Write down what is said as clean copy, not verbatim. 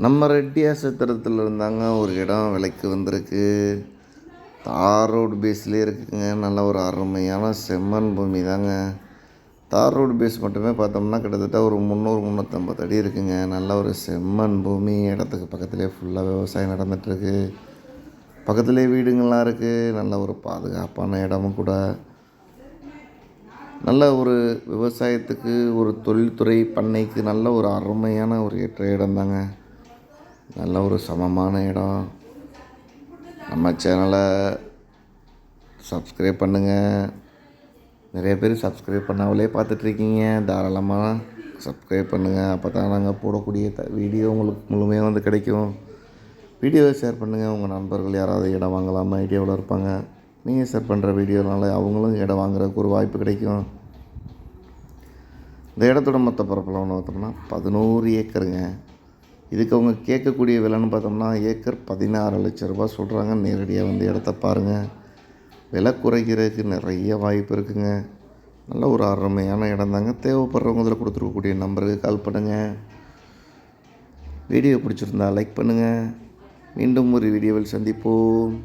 நம்ம ரெட்டியாசத்திரத்தில் இருந்தாங்க ஒரு இடம் விலைக்கு வந்திருக்கு. தார் ரோடு பேஸ்லேயே இருக்குங்க. நல்ல ஒரு அருமையான செம்மண் பூமி தாங்க. தார் ரோடு பேஸ் மட்டுமே பார்த்தோம்னா கிட்டத்தட்ட ஒரு 300 350 அடி இருக்குங்க. நல்ல ஒரு செம்மண் பூமி. இடத்துக்கு பக்கத்துலேயே ஃபுல்லாக விவசாயம் நடந்துகிட்ருக்கு. பக்கத்துலேயே வீடுங்கள்லாம் இருக்குது. நல்ல ஒரு பாதுகாப்பான இடமும் கூட. நல்ல ஒரு விவசாயத்துக்கு, ஒரு தொழில்துறை பண்ணைக்கு நல்ல ஒரு அருமையான ஒரு ஏற்ற இடம் தாங்க. நல்ல ஒரு சமமான இடம். நம்ம சேனலை சப்ஸ்கிரைப் பண்ணுங்கள். நிறைய பேர் சப்ஸ்கிரைப் பண்ணாமலே பார்த்துட்ருக்கீங்க. தாராளமாக சப்ஸ்கிரைப் பண்ணுங்கள். அப்போ தான் நாங்கள் போடக்கூடிய வீடியோ உங்களுக்கு முழுமையாக வந்து கிடைக்கும். வீடியோவை ஷேர் பண்ணுங்கள். உங்கள் நண்பர்கள் யாராவது இடம் வாங்கலாமா ஐடியாவில் இருப்பாங்க. நீங்கள் ஷேர் பண்ணுற வீடியோனால அவங்களும் இடம் வாங்குறதுக்கு ஒரு வாய்ப்பு கிடைக்கும். இந்த இடத்தோட மொத்த பரப்பளவுன்னு பார்த்தோம்னா 11 ஏக்கருங்க. இதுக்கு அவங்க கேட்கக்கூடிய விலைன்னு பார்த்தோம்னா ஏக்கர் 16 லட்சம் ரூபா சொல்கிறாங்க. நேரடியாக வந்து இடத்த பாருங்கள். விலை குறைக்கிறதுக்கு நிறைய வாய்ப்பு இருக்குங்க. நல்ல ஒரு அருமையான இடம் தாங்க. தேவைப்படுறவங்க இதில் கொடுத்துருக்கக்கூடிய நம்பருக்கு கால் பண்ணுங்கள். வீடியோ பிடிச்சிருந்தா லைக் பண்ணுங்கள். மீண்டும் ஒரு வீடியோவில் சந்திப்போம்.